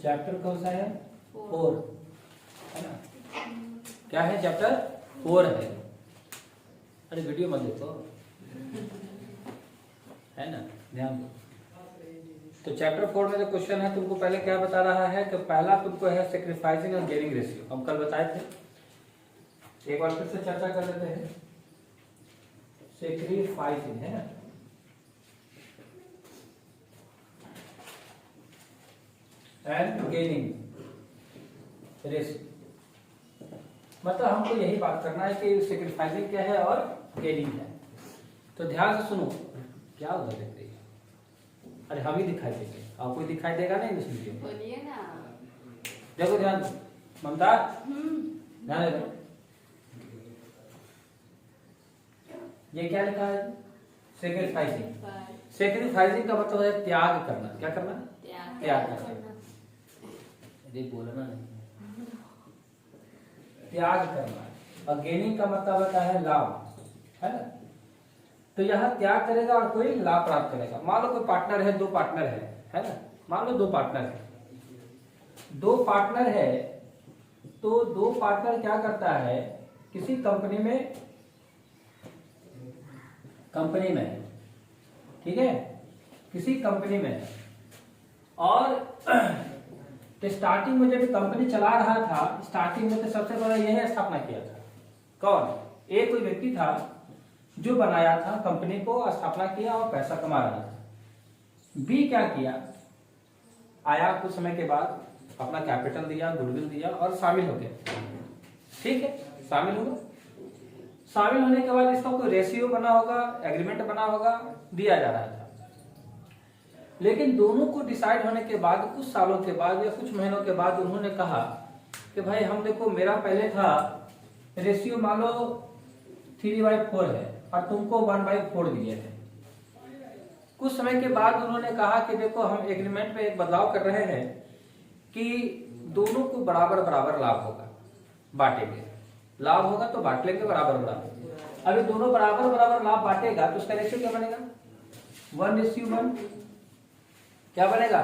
Chapter कौन सा है? 4 है ना। क्या है? चैप्टर 4 है। अरे वीडियो मत देखो, है ना, ध्यान दो। तो चैप्टर 4 में जो क्वेश्चन है तुमको पहले क्या बता रहा है कि पहला तुमको है सेक्रीफाइसिंग और गेनिंग रेशियो। हम कल बताए थे, एक बार फिर से चर्चा कर लेते हैं। सेक्रीफाइसिंग है ना, एंड गेनिंग रेशियो। मतलब हमको यही बात करना है कि सेक्रीफाइसिंग क्या है और गेनिंग है। तो ध्यान से सुनो, क्या होगा देख रही है? अरे हम ही दिखाई देंगे, और कोई दिखाई देगा नहीं इस वीडियो में। बोलिए ना। देखो ध्यान, ममता ध्यान दे। ये क्या लिखा है? सेक्रीफाइसिंग। सेक्रीफाइसिंग का मतलब है त्याग करना। क्या करना? त्याग करना। ये बोलना नहीं, त्याग करना। और गेनिंग का मतलब होता है लाभ, है ना। तो यहाँ त्याग करेगा और कोई लाभ प्राप्त करेगा। मान लो कोई पार्टनर है, 2 पार्टनर है ना। मान लो 2 पार्टनर है, 2 पार्टनर है। तो 2 पार्टनर क्या करता है, किसी कंपनी में ठीक है, किसी कंपनी में, और स्टार्टिंग में जब कंपनी चला रहा था, स्टार्टिंग में तो सबसे पहले यही स्थापना किया था। कौन? एक कोई व्यक्ति था जो बनाया था कंपनी को, स्थापना किया और पैसा कमा रहा था। बी क्या किया, आया कुछ समय के बाद, अपना कैपिटल दिया, गुडविल दिया और शामिल हो गया। ठीक है, शामिल होगा। शामिल होने के बाद इसका कोई रेशियो बना होगा, एग्रीमेंट बना होगा, दिया जा रहा था। लेकिन दोनों को डिसाइड होने के बाद, कुछ सालों के बाद या कुछ महीनों के बाद, उन्होंने कहा कि भाई हम देखो, मेरा पहले था रेशियो मान लो 3/4 है और तुमको 1/4 दिए थे। कुछ समय के बाद उन्होंने कहा कि देखो, हम एग्रीमेंट में एक बदलाव कर रहे हैं कि दोनों को बराबर बराबर लाभ होगा, बांटेंगे। लाभ होगा तो बांट लेंगे बराबर बराबर। अभी दोनों बराबर बराबर लाभ बांटेगा तो उसका रेशियो क्या बनेगा? 1:1। क्या बनेगा?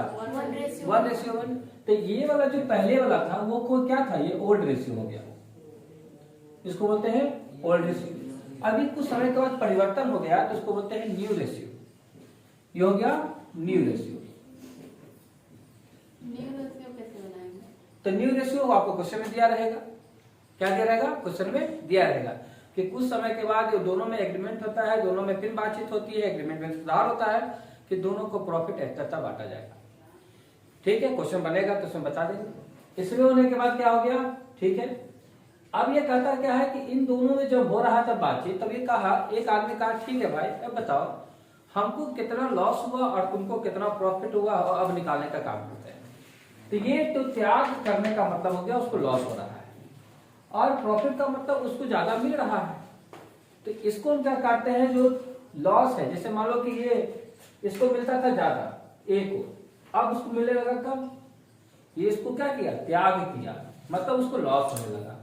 1:1। तो ये वाला जो पहले वाला था वो को क्या था? ये ओल्ड रेशियो हो गया, इसको बोलते हैं ओल्ड रेशियो। अभी कुछ समय के बाद परिवर्तन हो गया तो इसको बोलते हैं न्यू रेशियो। ये हो गया न्यू रेशियो। कैसे बनाएंगे? तो न्यू रेशियो आपको क्वेश्चन में दिया रहेगा। क्या दिया रहेगा? क्वेश्चन में दिया रहेगा कि कुछ समय के बाद ये दोनों में एग्रीमेंट होता है, दोनों में फिर बातचीत होती है, एग्रीमेंट में सुधार होता है कि दोनों को प्रॉफिट एकता बांटा जाएगा। ठीक है, क्वेश्चन बनेगा तो उसमें बता देंगे। इसमें होने के बाद क्या हो गया? ठीक है, अब ये कहता क्या है कि इन दोनों में जब हो रहा था बातचीत, तब ये कहा, एक आदमी कहा ठीक है भाई, अब बताओ हमको कितना लॉस हुआ और तुमको कितना प्रॉफिट हुआ, और अब निकालने का काम करते हैं। तो ये तो त्याग करने का मतलब हो गया, उसको लॉस हो रहा है, और प्रॉफिट का मतलब उसको ज्यादा मिल रहा है। तो इसको हम क्या कहते हैं? जो लॉस है, जैसे मान लो कि ये इसको मिलता था ज्यादा, ए को, अब उसको मिलने लगा कम। ये इसको क्या किया? त्याग किया, मतलब उसको लॉस होने लगा।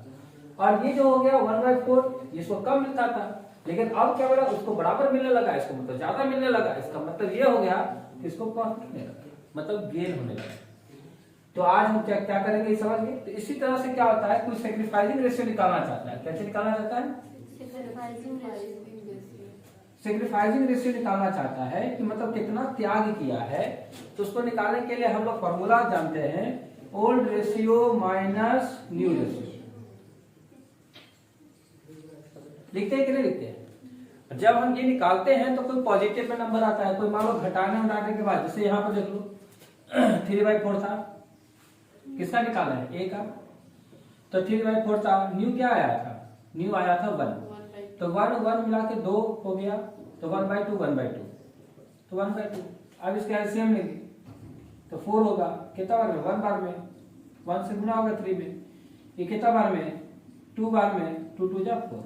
और ये जो हो गया 1/4, इसको कम मिलता था, लेकिन अब क्या बोला? उसको बराबर मिलने लगा, इसको मतलब ज्यादा मिलने लगा। इसका मतलब ये हो गया कि इसको प्रॉफिट होने लगा, मतलब गेन होने लगा। तो आज हम क्या क्या करेंगे, समझ गए? तो इसी तरह से क्या होता है, कोई सेक्रीफाइसिंग रेशियो निकालना चाहता है। कैसे निकालना चाहता है? सेक्रीफाइसिंग रेशियो निकालना चाहता है कि मतलब कितना त्याग किया है। तो उसको निकालने के लिए हम लोग फॉर्मूला जानते हैं, old ratio minus new ratio. लिखते हैं कि नहीं लिखते हैं? जब हम ये निकालते हैं तो कोई पॉजिटिव में नंबर आता है, कोई मान लो घटाने के बाद, जैसे यहाँ पर देख लो 3/4 था, किसका निकाला है? ए का। तो 3/4 था, न्यू क्या आया था? न्यू आया था 1। तो 1 मिला के 2 हो गया, तो 1/2 तो 1/2। अब इसका एलसीएम लेंगे तो 4 होगा। कितना बार में? 1 बार में, 1 से गुना होगा 3 में। ये कितना बार में? 2 बार में, 2 2 जा 4,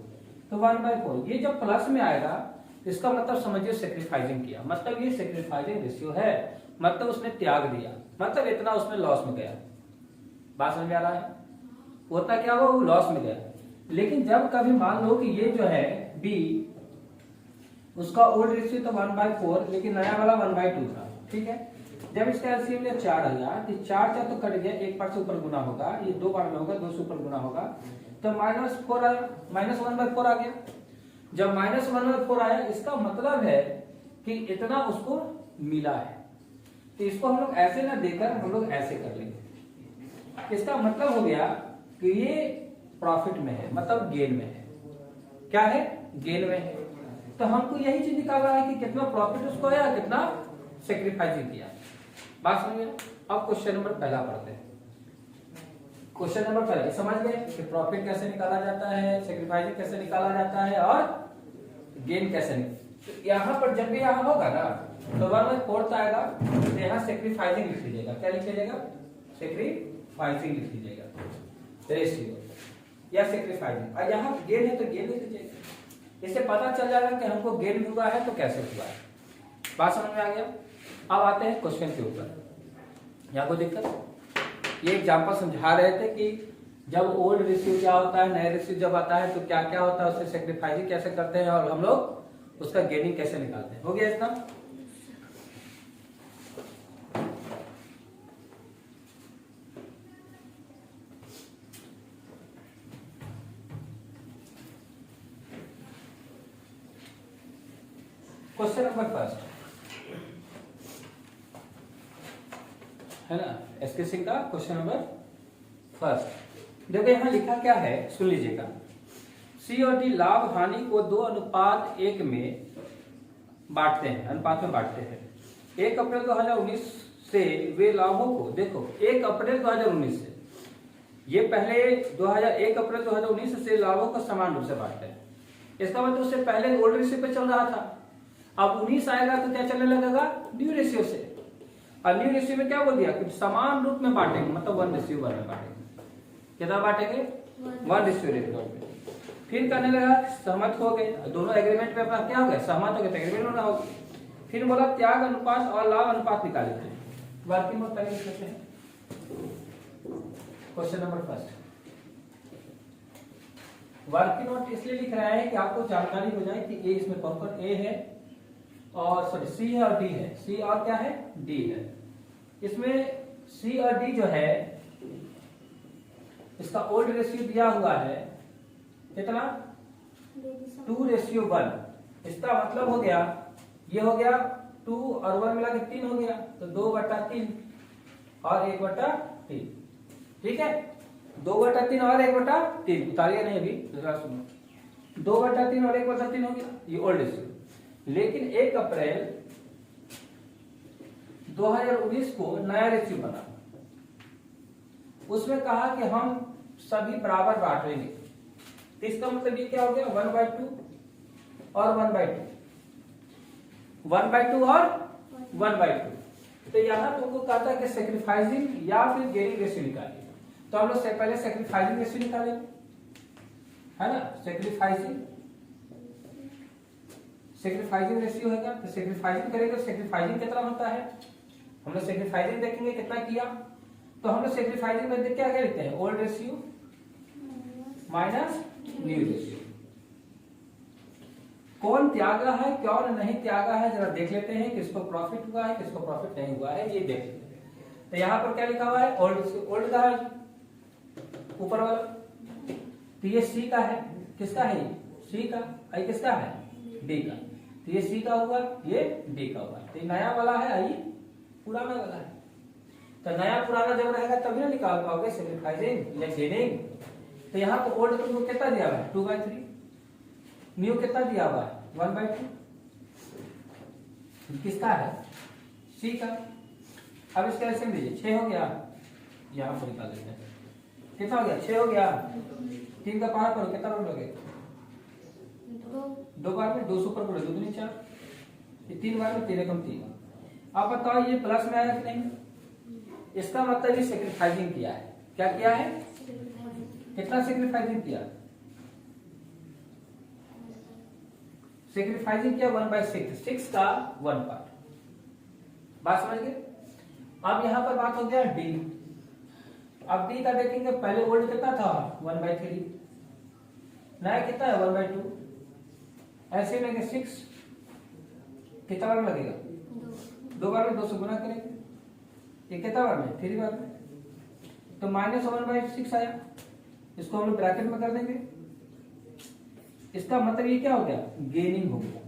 तो 1/4। ये जब प्लस में आएगा इसका मतलब समझिए सेक्रीफाइसिंग किया, मतलब ये सेक्रीफाइसिंग रेशियो है, मतलब उसने त्याग दिया, मतलब इतना उसमें लॉस में गया। बात समझ में आ रहा है? होता क्या हुआ? वो लॉस में गया। लेकिन जब कभी मान लो कि ये जो है बी, उसका ओल्ड रेशियो तो 1/4, लेकिन नया वाला 1/2 था, ठीक है। जब इसका एलसीएम लिया 4 आ गया, तो 4 4 तो कट गया, एक बार से ऊपर गुना होगा, ये 2 बार में होगा, 2 से ऊपर गुना होगा, तो -4 आया, -1/4 आ गया। जब -1/4 आया, इसका मतलब है कि इतना उसको मिला है। तो इसको हम लोग ऐसे ना देकर हम लोग ऐसे कर लेंगे। इसका मतलब हो गया कि ये प्रॉफिट में है, मतलब गेन में है। क्या है? गेन में है। तो हमको यही चीज निकालना है कि कितना प्रॉफिट उसको आया, कितना सेक्रीफाइसिंग किया। बात समझ गए? अब क्वेश्चन नंबर पहला पढ़ते हैं। क्वेश्चन नंबर पहला समझ गए कि प्रॉफिट कैसे निकाला जाता है, सेक्रीफाइसिंग कैसे निकाला जाता है और गेन कैसे तो यहाँ पर जब भी यहाँ होगा ना, तो 1/4 आएगा, तो यहाँ सेक्रीफाइसिंग लिख लीजिएगा। क्या लिख लीजिएगा? सेक्रीफाइसिंग लिख लीजिएगा, रेशियो या सेक्रीफाइसिंग। और यहाँ गेन है तो गेन लिख लीजिएगा। इससे पता चल जाएगा कि हमको गेन हुआ है तो कैसे हुआ है। बात समझ में आ गया? अब आते हैं क्वेश्चन के ऊपर। यहाँ कोई दिक्कत? ये एग्जाम्पल समझा रहे थे कि जब ओल्ड रेशियो क्या होता है, नए रेशियो जब आता है तो क्या क्या होता है, उससे सेक्रीफाइसिंग कैसे करते हैं और हम लोग उसका गेनिंग कैसे निकालते हैं। हो गया इतना? क्वेश्चन नंबर फर्स्ट है ना, एसके सिंह का क्वेश्चन नंबर फर्स्ट। देखो यहाँ लिखा क्या है, सुन लीजिएगा। सी और डी लाभ हानि को 2:1 में बांटते हैं, अनुपात में बांटते हैं। 1 अप्रैल 2019 से वे लाभों को, देखो 1 अप्रैल 2019 से, ये पहले 1 अप्रैल 2019 से लाभों को समान रूप से बांटते हैं। इसका मतलब उससे पहले ओल्ड रेशियो पे चल रहा था, अब 19 आएगा तो क्या चलने लगेगा? न्यू रेशियो से। और न्यू रेशियो में क्या बोल दिया कि समान रूप में बांटेंगे, मतलब 1:1 में बांटेंगे। कितना बांटेंगे? 1:1 में। फिर करने लगा, सहमत हो गए, दोनों एग्रीमेंट पे अपना क्या हो गया? सहमत हो गए, तो एग्रीमेंट होना होगा। फिर बोला त्याग अनुपात और लाभ अनुपात निकाले थे। वर्किंग नोट पहले लिख लेते हैं। Question number first working note इसलिए लिख रहा है कि आपको जानकारी हो जाए कि ए इसमें कौन ए है और सॉरी सी है और डी है। सी और क्या है? डी है। इसमें सी और डी जो है, इसका ओल्ड रेशियो दिया हुआ है कितना? 2:1। इसका मतलब हो गया, ये हो गया 2 और 1 मिला के 3 हो गया, तो 2/3 और 1/3। ठीक है, 2/3 और 1/3 उतारिए नहीं अभी, जरा सुनो। 2/3 और 1/3 हो गया, ये ओल्ड रेशियो। लेकिन 1 अप्रैल 2019 को नया रेशियो बना, उसमें कहा कि हम सभी बराबर बांटेंगे। तो इसका मतलब ये क्या हो गया? 1/2 और 1/2, 1/2 और 1/2। तो यहाँ तुमको कहता है कि सेक्रीफाइसिंग या फिर गेनिंग रेशियो निकालिए। तो हम लोग पहले सेक्रीफाइसिंग रेशियो निकालेंगे, है ना। सेक्रीफाइसिंग रेशियो है क्या? तो सेक्रीफाइसिंग करेंगे तो सेक्रीफाइसिंग कितना होता है, हम लोग सेक्रीफाइसिंग देखेंगे कितना किया। तो हम लोग सेक्रीफाइसिंग में क्या लिखते हैं? Old ratio minus new ratio. कौन त्यागा है कौन नहीं त्यागा है जरा देख लेते हैं, किसको प्रॉफिट हुआ है किसको प्रॉफिट नहीं हुआ है, ये देख लेते हैं। तो यहाँ पर क्या लिखा हुआ है? Old ratio. ओल्ड का है ऊपर वाला, तो ये सी का है। किसका है? सी का। आई किसका है? डी का। तो ये सी का हुआ, ये डी का हुआ। तो ये नया वाला है, आई पुराना वाला है। तो नया पुराना जब रहेगा तभी ना निकाल पाओगे सेक्रीफाइसिंग या गेनिंग। तो यहाँ पर ओल्ड को कितना दिया हुआ है? 2/3। न्यू कितना दिया हुआ है? 1/2। किसका है? सी का। अब इसका ऐसे लीजिए, 6 हो गया, यहाँ पर निकाल लेते हैं। कितना हो गया? 6 हो गया। 3 का पार करो, कितना रोड लगे? 2 बार में 2 से ऊपर करो, 2 दूनी 4, 3 बार में 3 एकम 3। आप बताओ ये प्लस में आया कि नहीं? इसका मतलब ये सेक्रीफाइसिंग किया है। क्या किया है? कितना सेक्रीफाइसिंग किया? सेक्रीफाइसिंग किया 1/6, 6 का 1 पार्ट। बात समझ गए? अब यहां पर बात हो गया डी। अब डी का देखेंगे, पहले ओल्ड कितना था? 1/3। नया कितना है? 1/2। ऐसे में 6 कितना बार लगेगा? 2 बार में 2 से गुना करेंगे ये कितना बार में 3 बार में, तो -1/6 आया, इसको हम लोग ब्रैकेट में कर देंगे। इसका मतलब ये क्या हो गया, गेनिंग हो गया,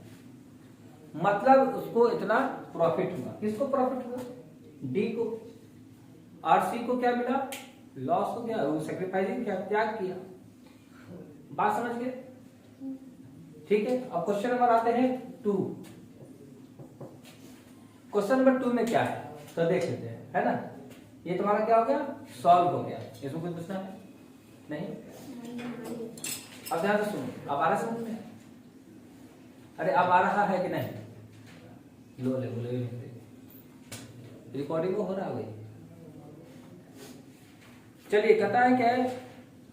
मतलब उसको इतना प्रॉफिट हुआ। किसको प्रॉफिट हुआ, डी को। और सी को क्या मिला, लॉस हो गया, वो सेक्रीफाइसिंग क्या, त्याग किया। बात समझ गए, ठीक है। अब क्वेश्चन नंबर आते हैं 2। क्वेश्चन नंबर 2 में क्या है तो देख लेते हैं, है ना। ये तुम्हारा क्या हो गया, सॉल्व हो गया, इसमें कुछ पूछना है नहीं। अब ध्यान से सुनो, अब आ रहा समझ में, अरे अब आ रहा है कि नहीं, लो ले बोले रिकॉर्डिंग हो रहा है भाई। चलिए कहता है क्या है,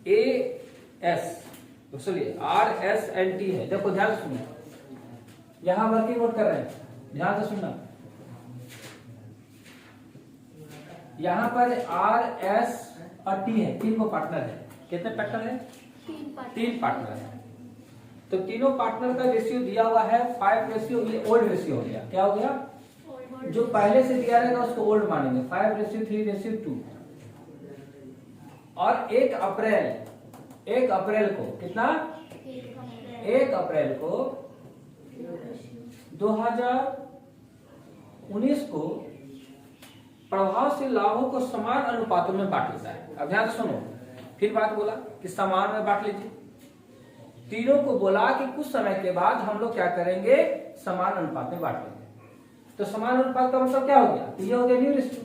ए एस, तो चलिए आर एस एन टी है। देखो ध्यान से सुनो, यहां वर्किंग नोट कर रहे हैं, ध्यान से सुनना। यहां पर आर एस और टी है, 3 को पार्टनर है। कितने पार्टनर है, 3 पार्टनर है। तो तीनों पार्टनर का रेशियो दिया हुआ है 5 रेशियो, ये ओल्ड रेशियो हो गया। क्या हो गया, जो पहले से दिया रहेगा उसको ओल्ड मानेंगे, 5:3:2। और 1 अप्रैल को कितना, 1 अप्रैल को 2019 को प्रभावशील लाभों को समान अनुपातों में बांट लेता है। अब ध्यान से सुनो, फिर बात बोला कि समान में बांट लीजिए। तीनों को बोला कि कुछ समय के बाद हम लोग क्या करेंगे, समान अनुपात में बांट लेंगे। तो समान अनुपात का मतलब क्या हो गया, ये हो गया न्यू रेशियो।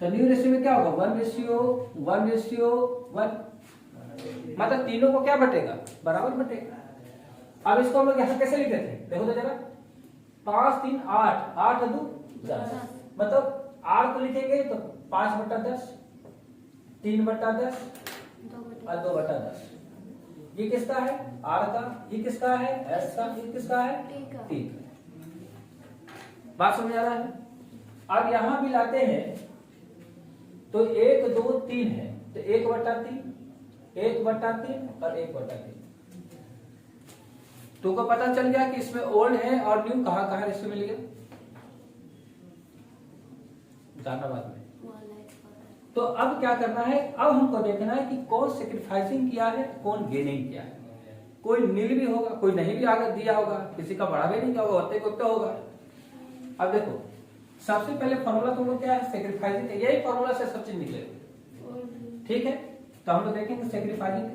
तो न्यू रेशियो में क्या होगा, 1:1:1, मतलब तीनों को क्या बटेगा, बराबर बटेगा। अब इसको हम लोग यहाँ कैसे लिखते थे, देखो तो जरा, 5 3 8, 8 2 10, मतलब आर को लिखेंगे तो 5/10, 3/10 और 2/10। ये किसका है, आर का, ये किसका है, एस का, ये किसका है, टी का। बात समझ आ रहा है। अब यहां भी लाते हैं तो 1 2 3 है, तो 1/3, 1/3 और 1/3। तुमको पता चल गया कि इसमें ओल्ड है और न्यू कहां कहां इसमें मिल गया, जानना बाद में। तो अब क्या करना है, अब हमको देखना है कि कौन सेक्रीफाइसिंग किया है, कौन गेनिंग किया है। कोई नील भी होगा, कोई नहीं भी आगे दिया होगा, किसी का बड़ा भी नहीं किया होगा, होते को तो होगा। अब देखो सबसे पहले फॉर्मूला तुम लोग क्या है, सेक्रीफाइसिंग, यही फॉर्मूला से सब चीज निकलेगा, ठीक है। तो हम लोग देखेंगे सेक्रीफाइसिंग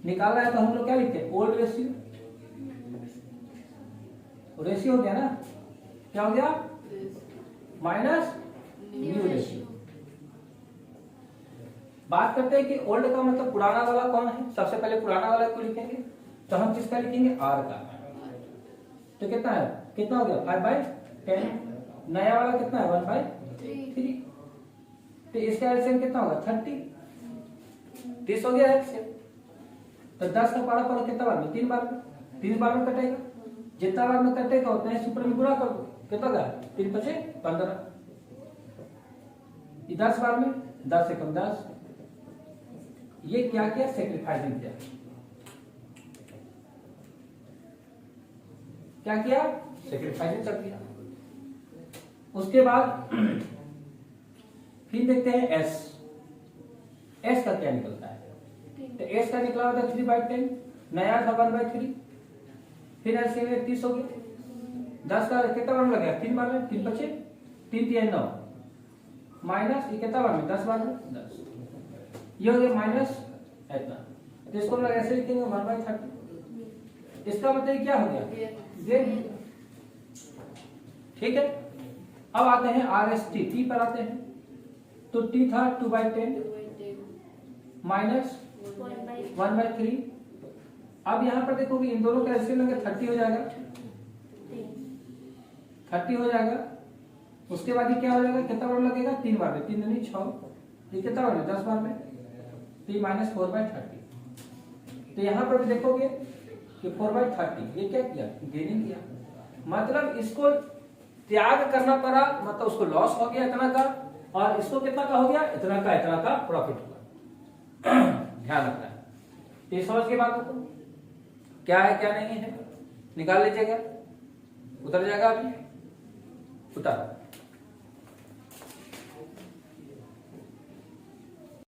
निकालना है, तो हम लोग क्या लिखते हैं, ओल्ड रेशियो, रेशियो हो गया ना, क्या हो गया, माइनस न्यू रेशियो। बात करते हैं कि ओल्ड का मतलब पुराना वाला कौन है, सबसे पहले पुराना वाला को लिखेंगे, तो हम किसका लिखेंगे, आर का। तो कितना है, कितना हो गया, 5/10। नया वाला कितना है, 1/3। तो इसका एलसीएम कितना होगा, 30 हो गया एलसीएम। तो 10 का पारा पर कितना बार में, 3 बार में, 3 बार में कटेगा, जितना बार में कटेगा उतना ही सुपर में गुणा कर दो, कितना होगा, 3 × 5 = 15। 10 बार में 10 से कम 10। ये क्या किया, सेक्रीफाइसिंग किया, क्या किया, सेक्रीफाइसिंग कर दिया। उसके बाद फिर देखते हैं एस का क्या निकलता है। तो एस का निकला होता है 3/10, नया था 1/3, फिर एलसीएम 30 हो गया। 10 का कितना बार में लगेगा, 3 बार में, 3 × 5 3 3 9, माइनस ये कितना बार में, 10 बार में 10। ये हो गया माइनस इतना, तो इसको हम लोग ऐसे लिखेंगे 1/30। इसका मतलब क्या हो गया, ये ठीक है। अब आते हैं आर एस टी, टी पर आते हैं। तो टी था 2/10 माइनस 1/3। अब यहां पर देखोगे इन दोनों का एलसीएम लगे 30 हो जाएगा, 30 हो जाएगा। उसके बाद ये क्या हो जाएगा, कितना बार लगेगा, 3 बार में, 3 दूनी 6, ये कितना बार में, 10 बार में, तो माइनस 4/30। तो यहां पर भी देखोगे कि 4/30 ये क्या किया, गेनिंग किया, मतलब इसको त्याग करना पड़ा, मतलब उसको लॉस हो गया इतना का, और इसको कितना का हो गया, इतना का प्रॉफिट हुआ। ध्यान रखना है, ये समझ के बात को क्या है क्या नहीं है निकाल लीजिएगा। उतर जाएगा अभी, उतर।